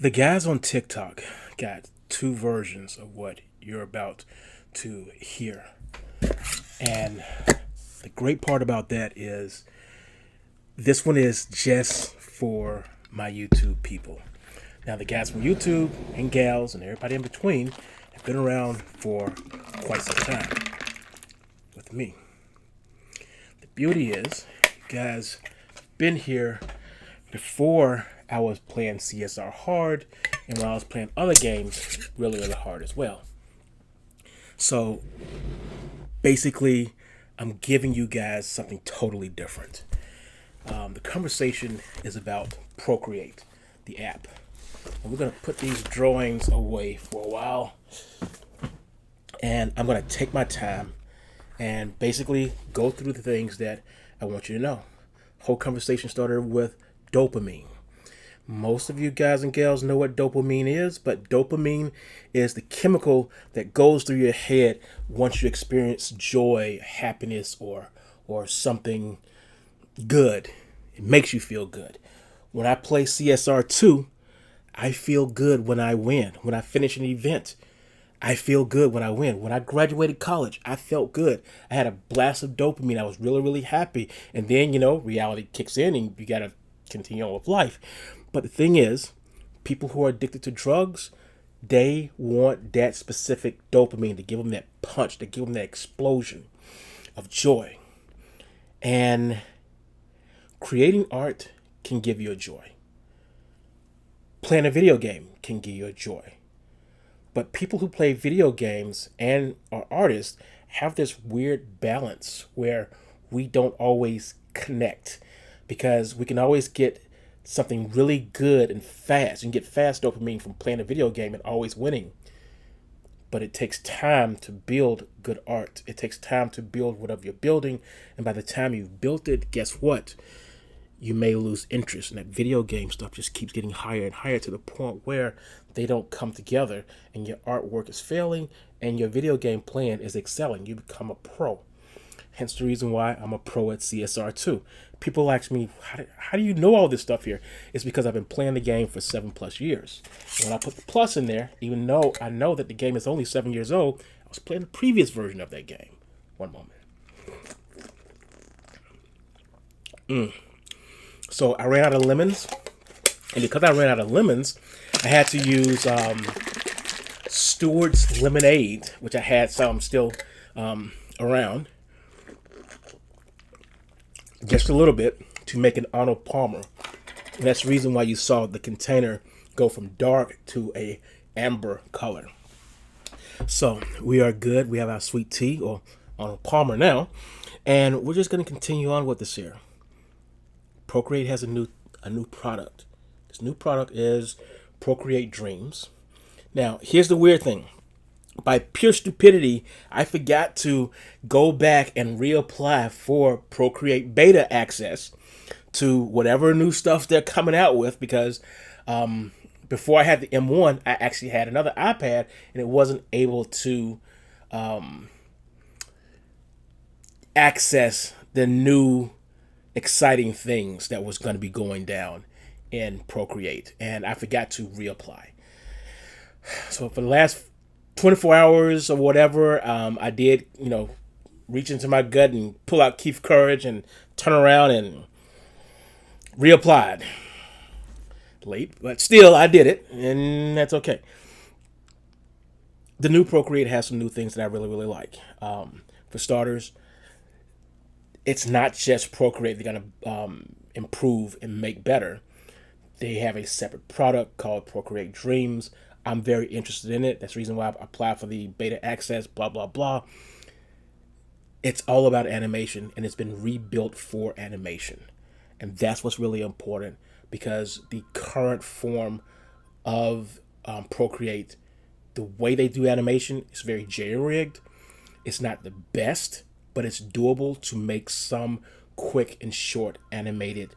The guys on TikTok got two versions of what you're about to hear. And the great part about that is this one is just for my YouTube people. Now, the guys from YouTube and gals and everybody in between have been around for quite some time with me. The beauty is, you guys been here before I was playing CSR hard and when I was playing other games really, really hard as well. So basically, I'm giving you guys something totally different. The conversation is about Procreate, the app. And we're going to put these drawings away for a while. And I'm going to take my time and basically go through the things that I want you to know. Whole conversation started with dopamine. Most of you guys and gals know what dopamine is, but dopamine is the chemical that goes through your head once you experience joy, happiness, or something good. It makes you feel good. When I play CSR2, I feel good when I win. When I finish an event, I feel good when I win. When I graduated college, I felt good. I had a blast of dopamine. I was really, really happy. And then, reality kicks in and you got to continue on with life. But the thing is, people who are addicted to drugs, they want that specific dopamine to give them that punch, to give them that explosion of joy. And creating art can give you a joy. Playing a video game can give you a joy. But people who play video games and are artists have this weird balance where we don't always connect because we can always get something really good and fast. You can get fast dopamine from playing a video game and always winning. But it takes time to build good art. It takes time to build whatever you're building. And by the time you've built it, guess what? You may lose interest. And that video game stuff just keeps getting higher and higher to the point where they don't come together and your artwork is failing and your video game playing is excelling. You become a pro. Hence the reason why I'm a pro at CSR2. People ask me, how do you know all this stuff here? It's because I've been playing the game for 7+ years. When I put the plus in there, even though I know that the game is only 7 years old, I was playing the previous version of that game. One moment. So I ran out of lemons. And because I ran out of lemons, I had to use Stewart's Lemonade, which I had some still around. Just a little bit to make an Arnold Palmer. And that's the reason why you saw the container go from dark to a amber color. So we are good. We have our sweet tea or Arnold Palmer now. And we're just going to continue on with this here. Procreate has a new product. This new product is Procreate Dreams. Now, here's the weird thing. By pure stupidity, I forgot to go back and reapply for Procreate beta access to whatever new stuff they're coming out with because before I had the M1, I actually had another iPad and it wasn't able to access the new exciting things that was going to be going down in Procreate. And I forgot to reapply. So for the last 24 hours or whatever, I did, reach into my gut and pull out Keith Courage and turn around and reapplied. Late, but still, I did it, and that's okay. The new Procreate has some new things that I really, really like. For starters, it's not just Procreate they're going to improve and make better. They have a separate product called Procreate Dreams. I'm very interested in it. That's the reason why I applied for the beta access, blah, blah, blah. It's all about animation, and it's been rebuilt for animation. And that's what's really important because the current form of Procreate, the way they do animation is very jerry-rigged. It's not the best, but it's doable to make some quick and short animated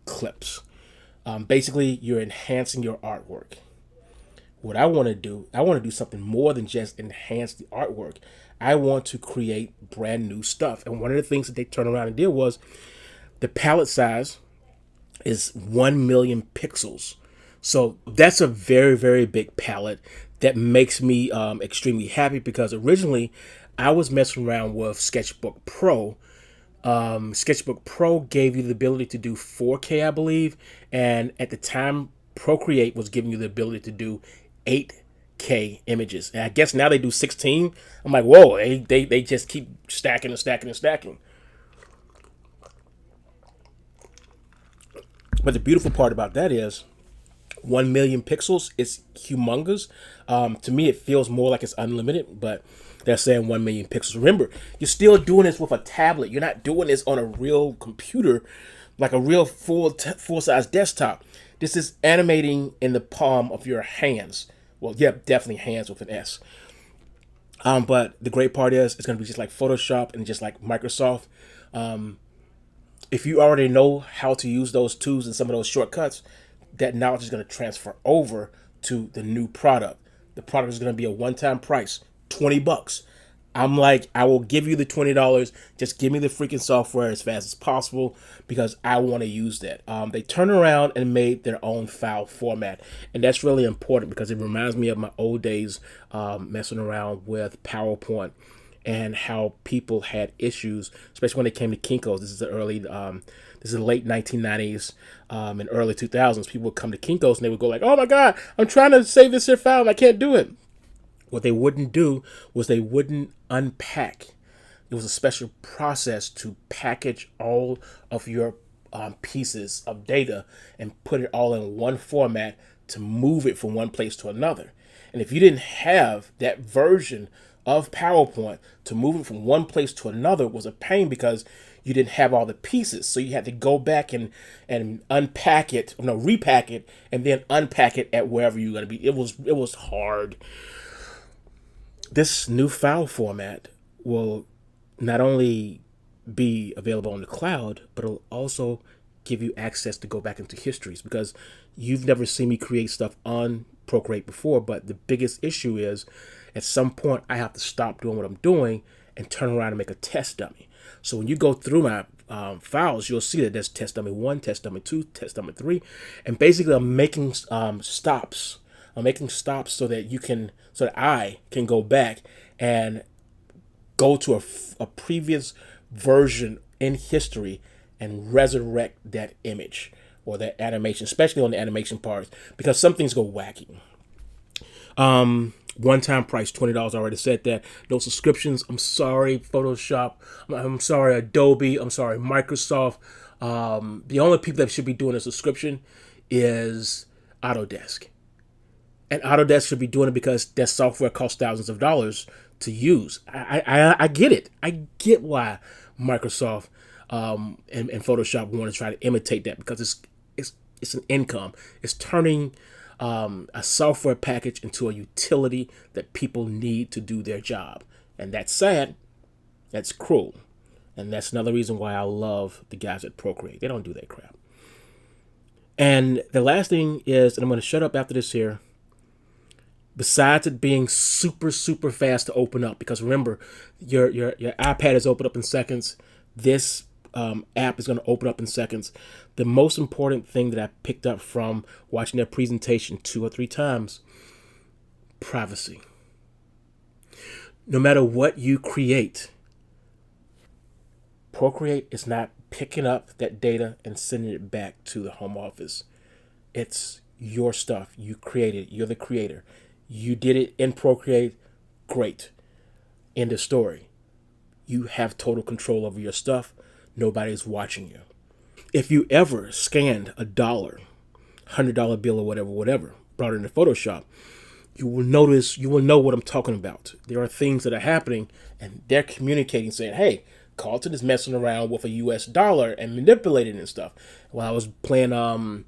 clips. Basically, you're enhancing your artwork. What I want to do something more than just enhance the artwork. I want to create brand new stuff. And one of the things that they turned around and did was the palette size is 1 million pixels. So that's a very, very big palette that makes me extremely happy because originally I was messing around with Sketchbook Pro. Sketchbook Pro gave you the ability to do 4K, I believe, and at the time, Procreate was giving you the ability to do 8K images. And I guess now they do 16. I'm like, whoa, they just keep stacking and stacking and stacking. But the beautiful part about that is 1 million pixels is humongous. To me, it feels more like it's unlimited, but they're saying 1 million pixels. Remember, you're still doing this with a tablet. You're not doing this on a real computer, like a real full size desktop. This is animating in the palm of your hands. Well, yeah, definitely hands with an S. But the great part is it's going to be just like Photoshop and just like Microsoft. If you already know how to use those tools and some of those shortcuts, that knowledge is going to transfer over to the new product. The product is going to be a one-time price, $20. I'm like, I will give you the $20. Just give me the freaking software as fast as possible because I want to use that. They turned around and made their own file format, and that's really important because it reminds me of my old days messing around with PowerPoint and how people had issues, especially when it came to Kinko's. This is the late 1990s and early 2000s. People would come to Kinko's and they would go like, "Oh my God, I'm trying to save this here file and I can't do it." What they wouldn't do was they wouldn't unpack. It was a special process to package all of your pieces of data and put it all in one format to move it from one place to another. And if you didn't have that version of PowerPoint to move it from one place to another was a pain because you didn't have all the pieces. So you had to go back and unpack it, no, repack it, and then unpack it at wherever you're going to be. It was hard. This new file format will not only be available on the cloud, but it'll also give you access to go back into histories because you've never seen me create stuff on Procreate before. But the biggest issue is at some point I have to stop doing what I'm doing and turn around and make a test dummy. So when you go through my files, you'll see that there's test dummy 1, test dummy 2, test dummy 3, and basically I'm making stops. I'm making stops so that I can go back and go to a previous version in history and resurrect that image or that animation, especially on the animation parts, because some things go wacky. One-time price, $20. I already said that. No subscriptions. I'm sorry, Photoshop. I'm sorry, Adobe. I'm sorry, Microsoft. The only people that should be doing a subscription is Autodesk. And Autodesk should be doing it because that software costs thousands of dollars to use. I get it. I get why Microsoft and Photoshop want to try to imitate that because it's an income. It's turning a software package into a utility that people need to do their job. And that's sad. That's cruel. And that's another reason why I love the guys at Procreate. They don't do that crap. And the last thing is, and I'm going to shut up after this here, besides it being super, super fast to open up, because remember, your iPad is open up in seconds. This app is going to open up in seconds. The most important thing that I picked up from watching their presentation 2 or 3 times, privacy. No matter what you create, Procreate is not picking up that data and sending it back to the home office. It's your stuff. You created it. You're the creator. You did it in Procreate. Great. End of story. You have total control over your stuff. Nobody's watching you. If you ever scanned $100 bill or whatever, brought it into Photoshop, you will know what I'm talking about. There are things that are happening and they're communicating saying, hey, Carlton is messing around with a US dollar and manipulating and stuff. When I was playing Tom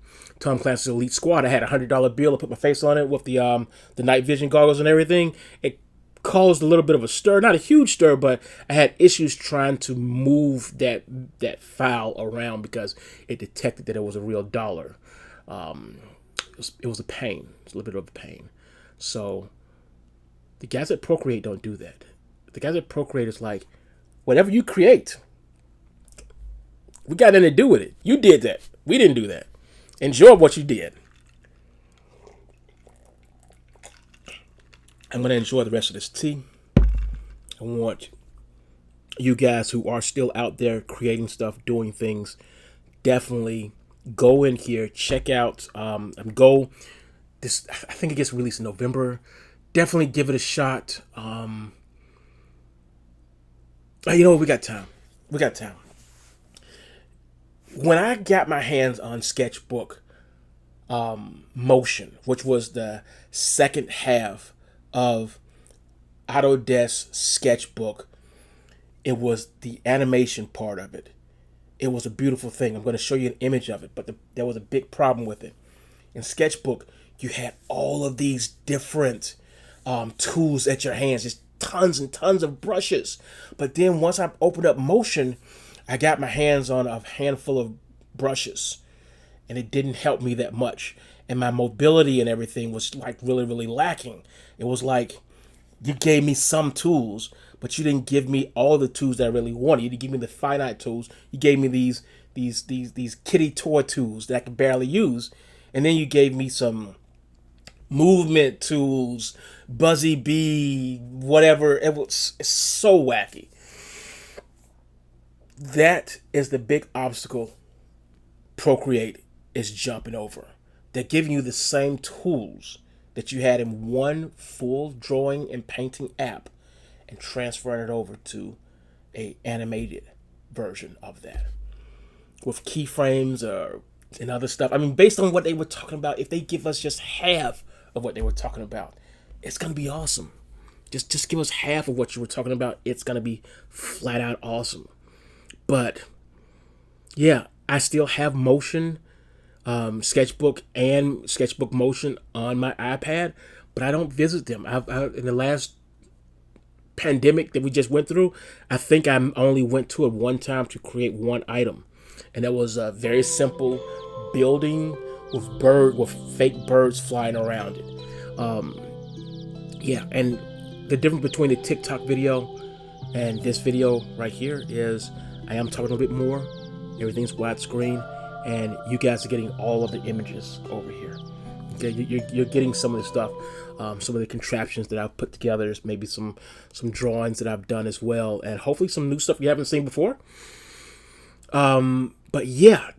Clancy's Elite Squad, I had $100 bill. I put my face on it with the night vision goggles and everything. It caused a little bit of a stir, not a huge stir, but I had issues trying to move that file around because it detected that it was a real dollar. It was a pain. It's a little bit of a pain. So the guys at Procreate don't do that. The guys at Procreate is like, whatever you create, we got nothing to do with it. You did that. We didn't do that. Enjoy what you did. I'm going to enjoy the rest of this tea. I want you guys who are still out there creating stuff, doing things, definitely go in here, check out, go this. I think it gets released in November. Definitely give it a shot. You know what? We got time. We got time. When I got my hands on Sketchbook Motion, which was the second half of Autodesk Sketchbook, it was the animation part of it. It was a beautiful thing. I'm going to show you an image of it, but there was a big problem with it. In Sketchbook, you had all of these different tools at your hands, just tons and tons of brushes. But then once I opened up Motion, I got my hands on a handful of brushes, and it didn't help me that much. And my mobility and everything was like really, really lacking. It was like you gave me some tools, but you didn't give me all the tools that I really wanted. You didn't give me the finite tools. You gave me these kitty toy tools that I could barely use, and then you gave me some movement tools, Buzzy Bee, whatever. It's so wacky. That is the big obstacle Procreate is jumping over. They're giving you the same tools that you had in one full drawing and painting app and transferring it over to a animated version of that with keyframes and other stuff. I mean, based on what they were talking about, if they give us just half of what they were talking about, it's gonna be awesome. Just give us half of what you were talking about. It's gonna be flat out awesome. But yeah, I still have Motion, Sketchbook and Sketchbook Motion on my iPad, but I don't visit them. In the last pandemic that we just went through, I think I only went to it one time to create one item, and that was a very simple building with fake birds flying around it. Yeah, and the difference between the TikTok video and this video right here is I am talking a little bit more. Everything's widescreen, and you guys are getting all of the images over here. Okay, you're getting some of the stuff, some of the contraptions that I've put together. There's maybe some drawings that I've done as well, and hopefully some new stuff you haven't seen before. But yeah,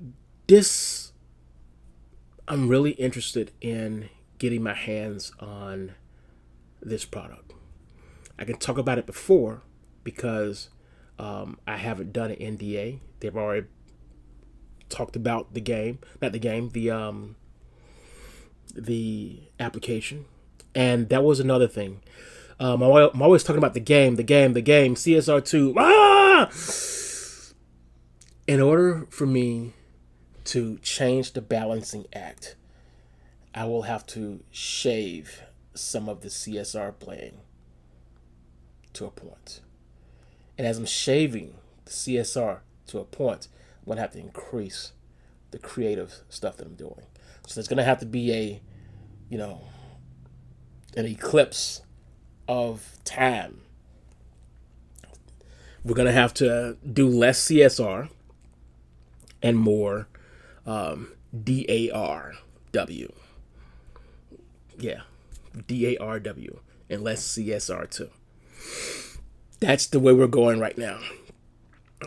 I'm really interested in getting my hands on this product. I can talk about it before because I haven't done an NDA. They've already talked about the application, and that was another thing. I'm always talking about the game, CSR2. In order for me to change the balancing act, I will have to shave some of the CSR playing to a point. And as I'm shaving the CSR to a point, I'm going to have to increase the creative stuff that I'm doing. So there's going to have to be an eclipse of time. We're going to have to do less CSR and more DARW. Yeah, DARW and less CSR too. That's the way we're going right now.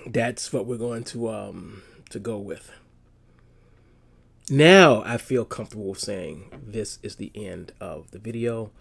That's what we're going to go with. Now I feel comfortable saying this is the end of the video.